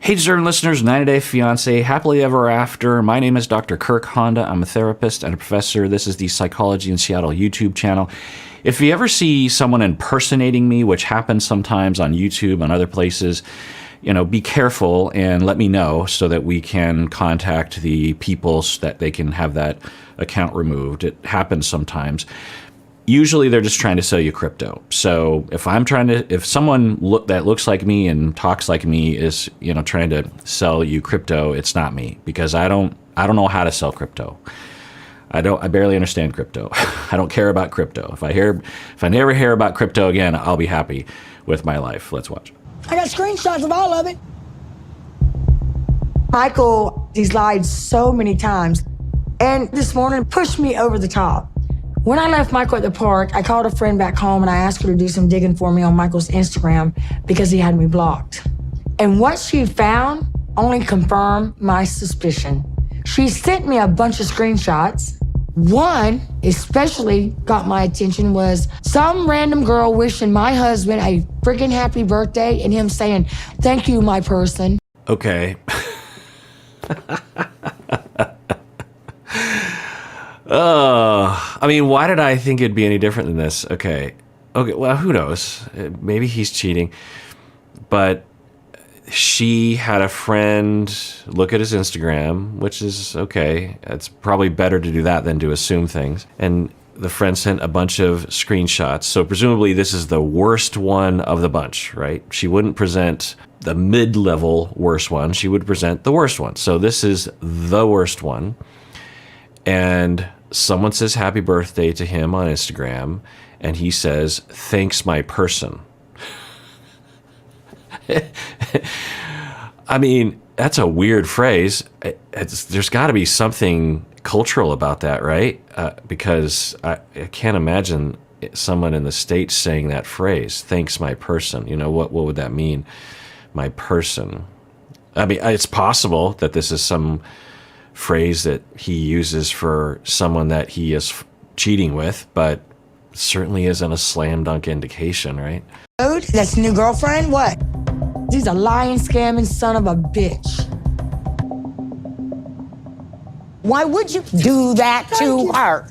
Hey, discerning listeners, 90-Day Fiancé, happily ever after. My name is Dr. Kirk Honda. I'm a therapist and a professor. This is the Psychology in Seattle YouTube channel. If you ever see someone impersonating me, which happens sometimes on YouTube and other places, be careful and let me know so that we can contact the people so that they can have that account removed. It happens sometimes. Usually they're just trying to sell you crypto. So if someone that looks like me and talks like me is, trying to sell you crypto, it's not me, because I don't know how to sell crypto. I barely understand crypto. I don't care about crypto. If I never hear about crypto again, I'll be happy with my life. Let's watch. I got screenshots of all of it. Michael, he's lied so many times, and this morning pushed me over the top. When I left Michael at the park, I called a friend back home and I asked her to do some digging for me on Michael's Instagram because he had me blocked. And what she found only confirmed my suspicion. She sent me a bunch of screenshots. One especially got my attention was some random girl wishing my husband a freaking happy birthday and him saying, "Thank you, my person." Okay. Why did I think it'd be any different than this? Okay, well, who knows? Maybe he's cheating. But she had a friend look at his Instagram, which is okay. It's probably better to do that than to assume things. And the friend sent a bunch of screenshots. So presumably this is the worst one of the bunch, right? She wouldn't present the mid-level worst one. She would present the worst one. So this is the worst one. And someone says happy birthday to him on Instagram, and he says, "Thanks, my person." That's a weird phrase. There's got to be something cultural about that, right? Because I can't imagine someone in the States saying that phrase, "Thanks, my person." What would that mean? My person. It's possible that this is some phrase that he uses for someone that he is cheating with, but certainly isn't a slam dunk indication, right? Dude, that's new girlfriend? What? He's a lying, scamming son of a bitch. Why would you do that to her?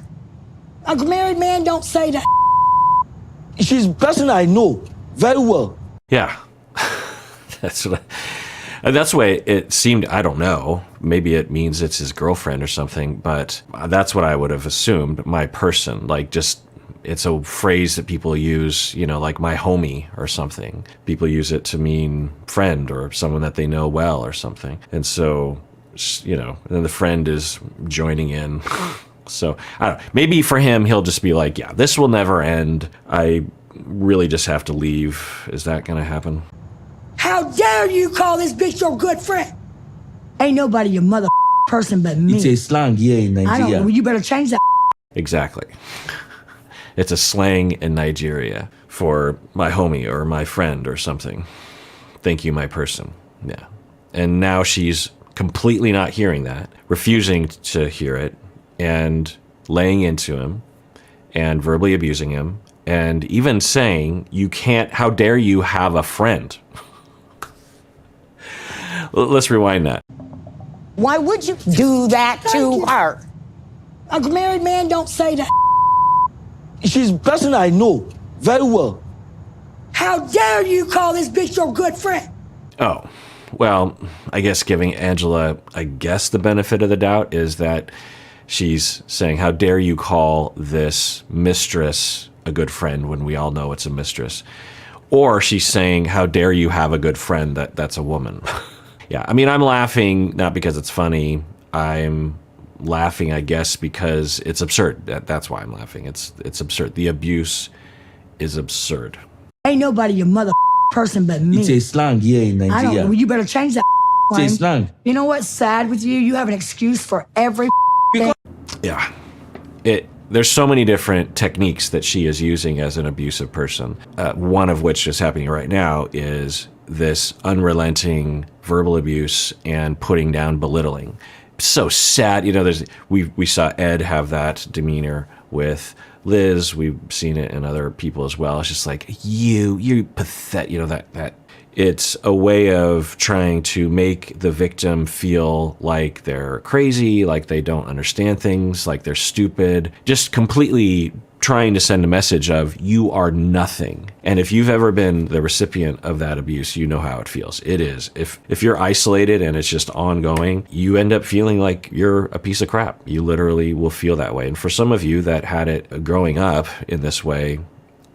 A married man don't say that. She's a person I know very well. Yeah. That's the way it seemed. I don't know. Maybe it means it's his girlfriend or something, but that's what I would have assumed. My person, it's a phrase that people use, like my homie or something. People use it to mean friend or someone that they know well or something. And so, and then the friend is joining in. So, I don't know. Maybe for him, he'll just be like, yeah, this will never end. I really just have to leave. Is that going to happen? How dare you call this bitch your good friend? Ain't nobody your mother person but me. It's a slang here in Nigeria. I don't know. You better change that. Exactly. It's a slang in Nigeria for my homie or my friend or something. Thank you, my person. Yeah. And now she's completely not hearing that, refusing to hear it, and laying into him and verbally abusing him, and even saying, how dare you have a friend? Let's rewind that. Why would you do that to her? A married man don't say that. She's a person I know very well. How dare you call this bitch your good friend? Oh, well, I guess giving Angela, the benefit of the doubt is that she's saying, how dare you call this mistress a good friend when we all know it's a mistress? Or she's saying, how dare you have a good friend that's a woman? Yeah, I'm laughing not because it's funny. I'm laughing, I guess, because it's absurd. That's why I'm laughing. It's absurd. The abuse is absurd. Ain't nobody your mother person but me. It's a slang here in Nigeria. I don't know. You better change that. It's a slang. You know what's sad with you? You have an excuse for every thing. Yeah. There's so many different techniques that she is using as an abusive person. One of which is happening right now is this unrelenting verbal abuse and putting down, belittling. So sad. We saw Ed have that demeanor with Liz. We've seen it in other people as well. It's just like, you're pathetic. That It's a way of trying to make the victim feel like they're crazy, like they don't understand things, like they're stupid, just completely trying to send a message of you are nothing. And if you've ever been the recipient of that abuse, you know how it feels. It is. If you're isolated and it's just ongoing, you end up feeling like you're a piece of crap. You literally will feel that way. And for some of you that had it growing up in this way,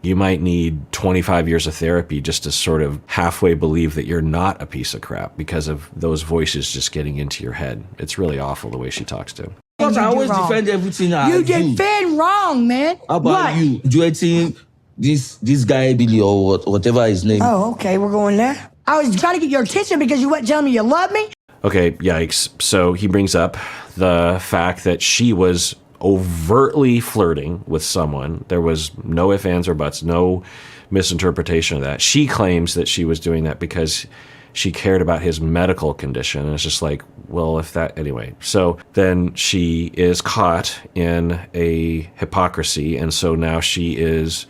you might need 25 years of therapy just to sort of halfway believe that you're not a piece of crap because of those voices just getting into your head. It's really awful the way she talks to him. Because I You do always wrong. defend everything I You do. defend wrong, man. How about What? you duetting this guy Billy or whatever his name? Oh, okay, we're going there. I was trying to get your attention because you weren't telling me you love me. Okay, yikes. So he brings up the fact that she was overtly flirting with someone. There was no ifs, ands, or buts, no misinterpretation of that. She claims that she was doing that because she cared about his medical condition. And it's just like, well, if that, anyway. So then she is caught in a hypocrisy. And so now she is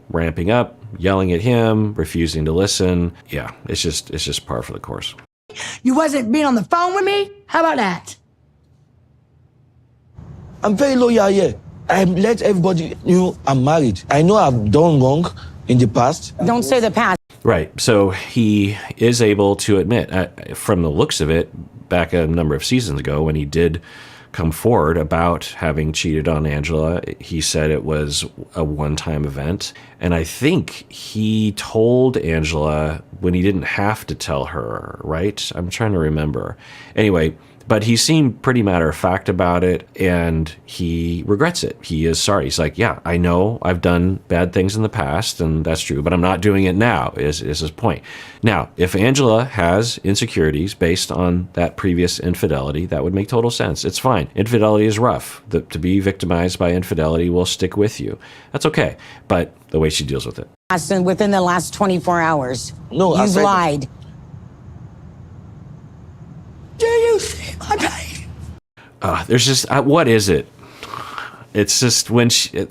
ramping up, yelling at him, refusing to listen. Yeah, it's just par for the course. You wasn't being on the phone with me. How about that? I'm very loyal here. I let everybody know I'm married. I know I've done wrong in the past. Don't say the past. Right. So he is able to admit, from the looks of it, back a number of seasons ago when he did come forward about having cheated on Angela, he said it was a one-time event. And I think he told Angela when he didn't have to tell her, right? I'm trying to remember. Anyway, but he seemed pretty matter-of-fact about it, and he regrets it. He is sorry. He's like, yeah, I know I've done bad things in the past, and that's true, but I'm not doing it now, is his point. Now, if Angela has insecurities based on that previous infidelity, that would make total sense. It's fine. Infidelity is rough. To be victimized by infidelity will stick with you. That's okay, but the way she deals with it. And within the last 24 hours. No, I You've said- lied. Do you see my pain? There's just, what is it? It's just when she...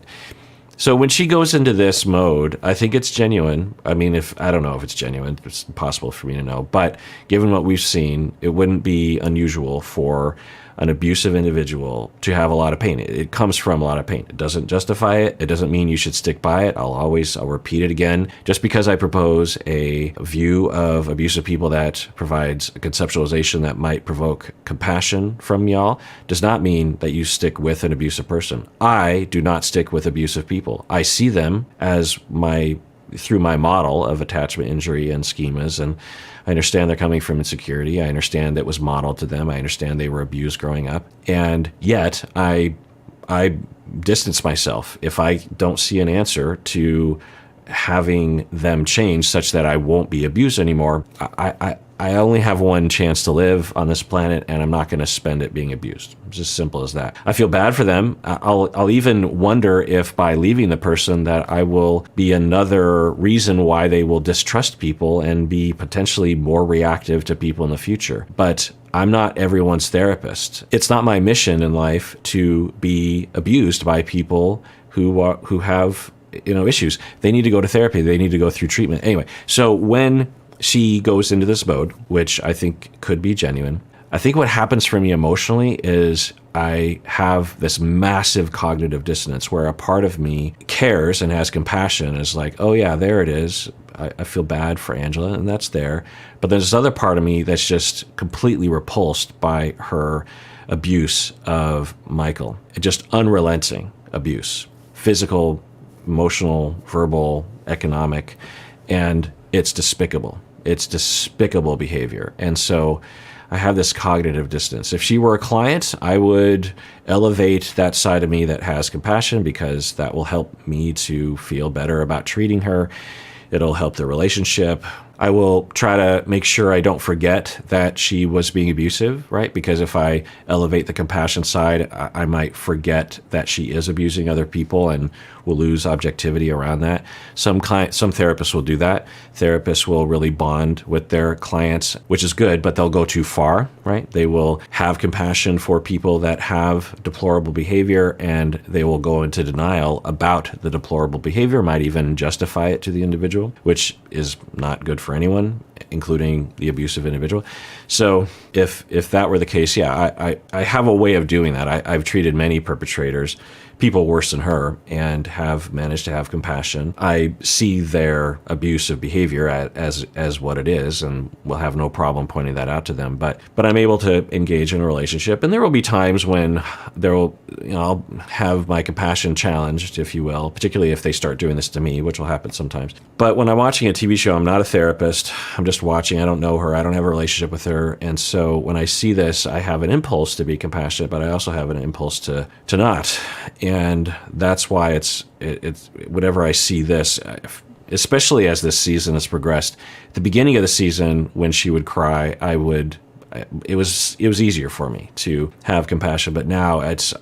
So when she goes into this mode, I think it's genuine. I mean, I don't know if it's genuine. It's impossible for me to know. But given what we've seen, it wouldn't be unusual for an abusive individual to have a lot of pain. It comes from a lot of pain. It doesn't justify it. It doesn't mean you should stick by it. I'll repeat it again. Just because I propose a view of abusive people that provides a conceptualization that might provoke compassion from y'all does not mean that you stick with an abusive person. I do not stick with abusive people. I see them as through my model of attachment injury and schemas, and I understand they're coming from insecurity. I understand that was modeled to them. I understand they were abused growing up. And yet I distance myself if I don't see an answer to having them change such that I won't be abused anymore. I only have one chance to live on this planet, and I'm not going to spend it being abused. It's as simple as that. I feel bad for them. I'll even wonder if by leaving the person that I will be another reason why they will distrust people and be potentially more reactive to people in the future. But I'm not everyone's therapist. It's not my mission in life to be abused by people who have issues. They need to go to therapy. They need to go through treatment. Anyway, so when she goes into this mode, which I think could be genuine, I think what happens for me emotionally is I have this massive cognitive dissonance where a part of me cares and has compassion, is like, oh yeah, there it is. I feel bad for Angela, and that's there. But there's this other part of me that's just completely repulsed by her abuse of Michael. Just unrelenting abuse, physical, emotional, verbal, economic, and it's despicable. It's despicable behavior. And so I have this cognitive dissonance. If she were a client, I would elevate that side of me that has compassion, because that will help me to feel better about treating her. It'll help the relationship. I will try to make sure I don't forget that she was being abusive, right? Because if I elevate the compassion side, I might forget that she is abusing other people and will lose objectivity around that. Some therapists will do that. Therapists will really bond with their clients, which is good, but they'll go too far, right? They will have compassion for people that have deplorable behavior, and they will go into denial about the deplorable behavior, might even justify it to the individual, which is not good for anyone. including the abusive individual. So if that were the case, yeah, I have a way of doing that. I've treated many perpetrators, people worse than her, and have managed to have compassion. I see their abusive behavior as what it is, and will have no problem pointing that out to them. But I'm able to engage in a relationship, and there will be times when I'll have my compassion challenged, if you will, particularly if they start doing this to me, which will happen sometimes. But when I'm watching a TV show, I'm not a therapist. I'm just watching. I don't know her. I don't have a relationship with her. And so when I see this, I have an impulse to be compassionate, but I also have an impulse to not. And that's why it's whenever I see this, especially as this season has progressed, at the beginning of the season when she would cry, it was easier for me to have compassion. But now it's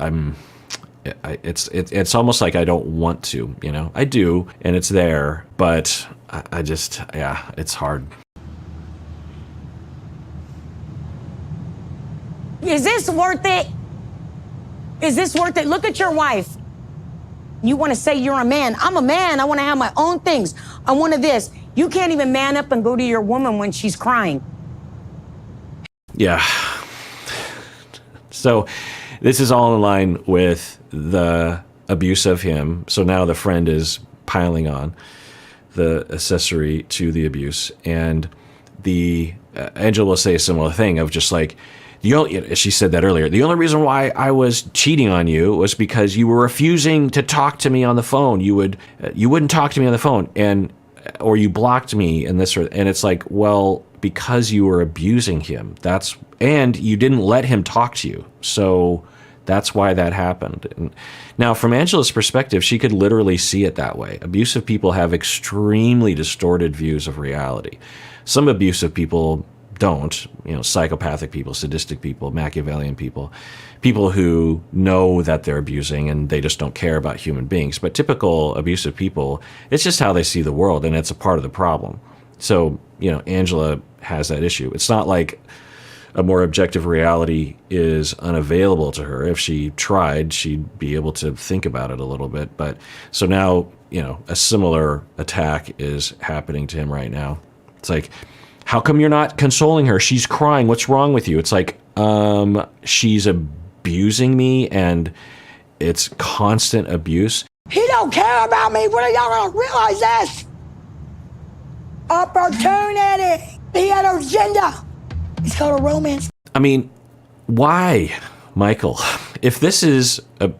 almost like I don't want to, I do, and it's there, but I just, it's hard. Is this worth it? Is this worth it? Look at your wife. You want to say you're a man. I'm a man. I want to have my own things. I want to this. You can't even man up and go to your woman when she's crying. Yeah. So this is all in line with the abuse of him. So now the friend is piling on the accessory to the abuse. And the Angela will say a similar thing of just like, she said that earlier. The only reason why I was cheating on you was because you were refusing to talk to me on the phone. You wouldn't talk to me on the phone, or you blocked me, and it's like, well, because you were abusing him. And you didn't let him talk to you. So that's why that happened. And now, from Angela's perspective, she could literally see it that way. Abusive people have extremely distorted views of reality. Some abusive people don't, psychopathic people, sadistic people, Machiavellian people who know that they're abusing and they just don't care about human beings. But typical abusive people, it's just how they see the world, and it's a part of the problem. So, Angela has that issue. It's not like a more objective reality is unavailable to her. If she tried, she'd be able to think about it a little bit. But so now, a similar attack is happening to him right now. It's like, how come you're not consoling her? She's crying. What's wrong with you? It's like, she's abusing me, and it's constant abuse. He don't care about me. When are y'all gonna realize this? Opportunity. He had an agenda. It's called a romance. I mean, why, Michael? If this is a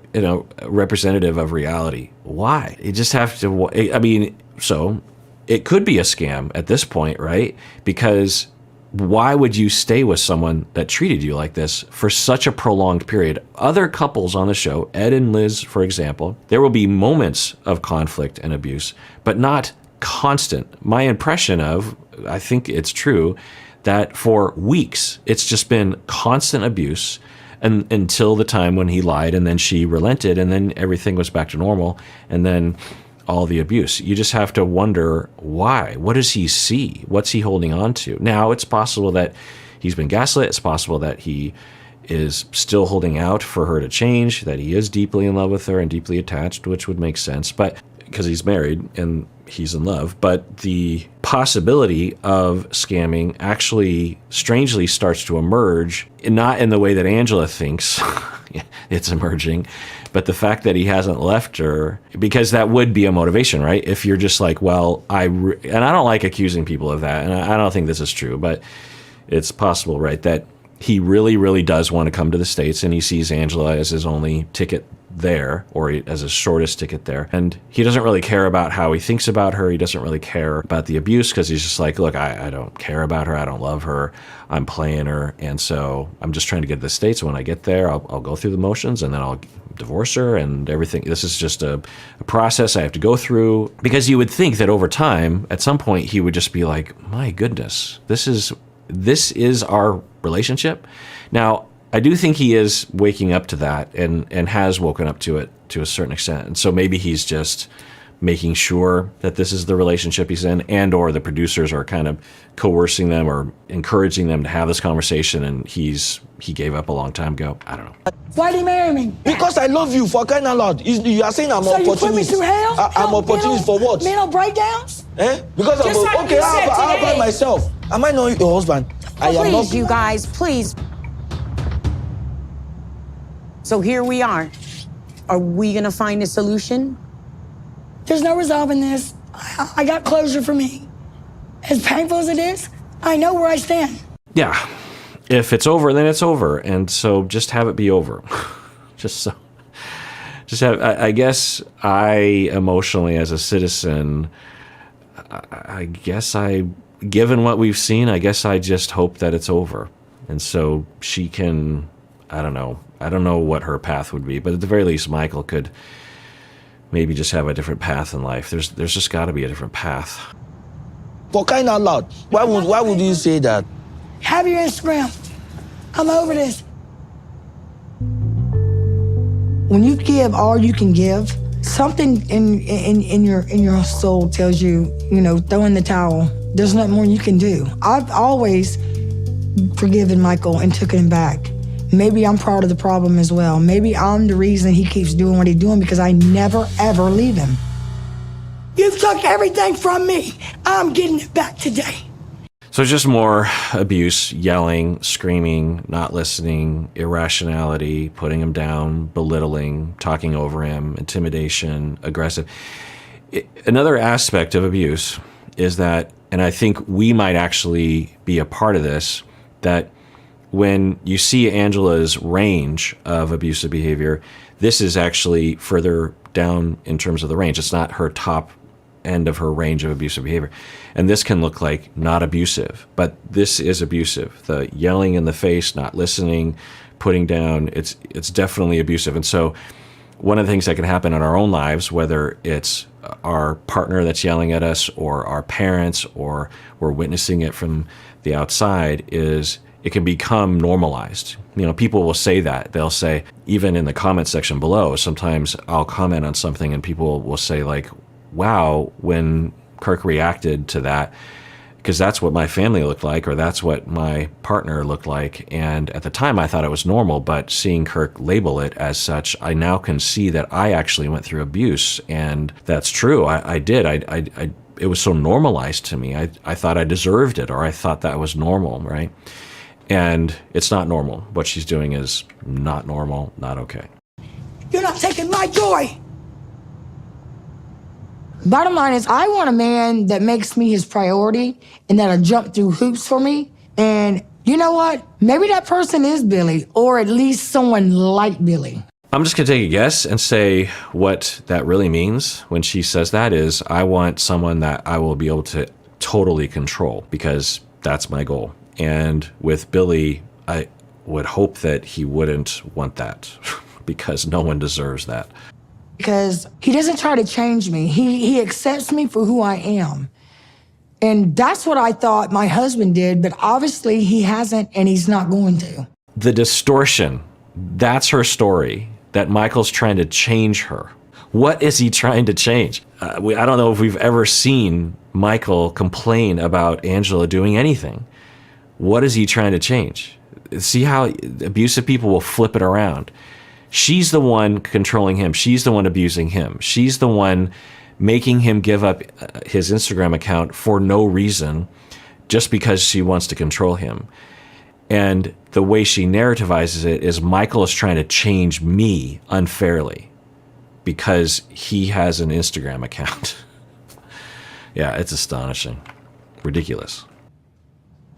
representative of reality, why? You just have to. So it could be a scam at this point, right? Because why would you stay with someone that treated you like this for such a prolonged period? Other couples on the show, Ed and Liz, for example, there will be moments of conflict and abuse, but not constant. My impression I think it's true, that for weeks, it's just been constant abuse until the time when he lied, and then she relented, and then everything was back to normal, and then all the abuse. You just have to wonder why. What does he see? What's he holding on to? Now, it's possible that he's been gaslit. It's possible that he is still holding out for her to change, that he is deeply in love with her and deeply attached, which would make sense, but because he's married and he's in love. But the possibility of scamming actually strangely starts to emerge, not in the way that Angela thinks it's emerging, but the fact that he hasn't left her, because that would be a motivation, right? If you're just like, well, and I don't like accusing people of that, and I don't think this is true, but it's possible, right, that he really, really does want to come to the States, and he sees Angela as his only ticket there, or as his shortest ticket there. And he doesn't really care about how he thinks about her. He doesn't really care about the abuse, because he's just like, look, I don't care about her. I don't love her. I'm playing her. And so I'm just trying to get to the States. When I get there, I'll go through the motions, and then I'll divorce her and everything. This is just a process I have to go through, because you would think that over time, at some point, he would just be like, my goodness, this is our relationship. Now, I do think he is waking up to that and has woken up to it to a certain extent. And so maybe he's just making sure that this is the relationship he's in, and or the producers are kind of coercing them or encouraging them to have this conversation, and he gave up a long time ago. I don't know. Why did he marry me? Because I love you, for crying out loud. You are saying I'm So you opportunist. put me through hell? I'm opportunist for what? Mental breakdowns? Because Just like you said how today. about myself? Am I not your husband? I am not. Please, you guys, please. So here we are. Are we gonna find a solution? There's no resolving this. I got closure for me. As painful as it is, I know where I stand. Yeah. If it's over, then it's over. And so just have it be over. I guess I emotionally, as a citizen, given what we've seen, I guess I just hope that it's over. And so she can, I don't know what her path would be, but at the very least, Michael could maybe just have a different path in life. There's just got to be a different path. For crying out loud, why would you say that? Have your Instagram. I'm over this. When you give all you can give, something in your soul tells you, throw in the towel. There's nothing more you can do. I've always forgiven Michael and took him back. Maybe I'm part of the problem as well. Maybe I'm the reason he keeps doing what he's doing, because I never, ever leave him. You've took everything from me. I'm getting it back today. So just more abuse, yelling, screaming, not listening, irrationality, putting him down, belittling, talking over him, intimidation, aggressive. Another aspect of abuse is that, and I think we might actually be a part of this, that when you see Angela's range of abusive behavior, this is actually further down in terms of the range. It's not her top end of her range of abusive behavior. And this can look like not abusive, but this is abusive. The yelling in the face, not listening, putting down, it's definitely abusive. And so one of the things that can happen in our own lives, whether it's our partner that's yelling at us or our parents, or we're witnessing it from the outside, is it can become normalized. People will say that. They'll say, even in the comment section below, sometimes I'll comment on something and people will say like, wow, when Kirk reacted to that, because that's what my family looked like, or that's what my partner looked like. And at the time I thought it was normal, but seeing Kirk label it as such, I now can see that I actually went through abuse. And that's true. I did. It was so normalized to me. I thought I deserved it, or I thought that was normal, right? And it's not normal. What she's doing is not normal, not okay. You're not taking my joy. Bottom line is, I want a man that makes me his priority and that'll jump through hoops for me. And you know what? Maybe that person is Billy, or at least someone like Billy. I'm just going to take a guess and say what that really means when she says that is, I want someone that I will be able to totally control, because that's my goal. And with Billy, I would hope that he wouldn't want that because no one deserves that. Because he doesn't try to change me. He accepts me for who I am. And that's what I thought my husband did, but obviously he hasn't, and he's not going to. The distortion, that's her story, that Michael's trying to change her. What is he trying to change? I don't know if we've ever seen Michael complain about Angela doing anything. What is he trying to change? See how abusive people will flip it around. She's the one controlling him. She's the one abusing him. She's the one making him give up his Instagram account for no reason, just because she wants to control him. And the way she narrativizes it is, Michael is trying to change me unfairly because he has an Instagram account. Yeah, it's astonishing. Ridiculous.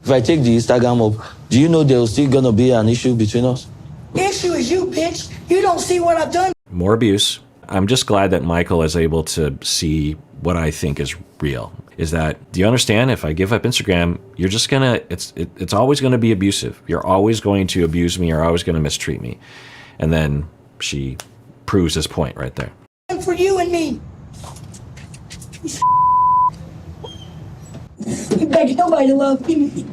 If I take the Instagram up, do you know there's still gonna be an issue between us? The issue is you, bitch. You don't see what I've done. More abuse. I'm just glad that Michael is able to see what I think is real. Is that, do you understand? If I give up Instagram, you're just gonna, it's always gonna be abusive. You're always going to abuse me. You're always gonna mistreat me. And then she proves his point right there. And for you and me. You beg nobody to love me.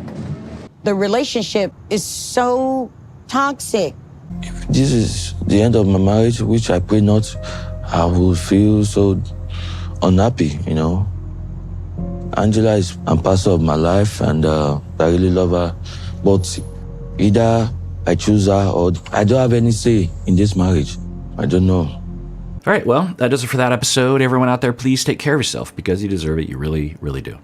The relationship is so toxic. If this is the end of my marriage, which I pray not, I will feel so unhappy, Angela is a part of my life, and I really love her. But either I choose her or I don't have any say in this marriage. I don't know. All right, well, that does it for that episode. Everyone out there, please take care of yourself, because you deserve it. You really, really do.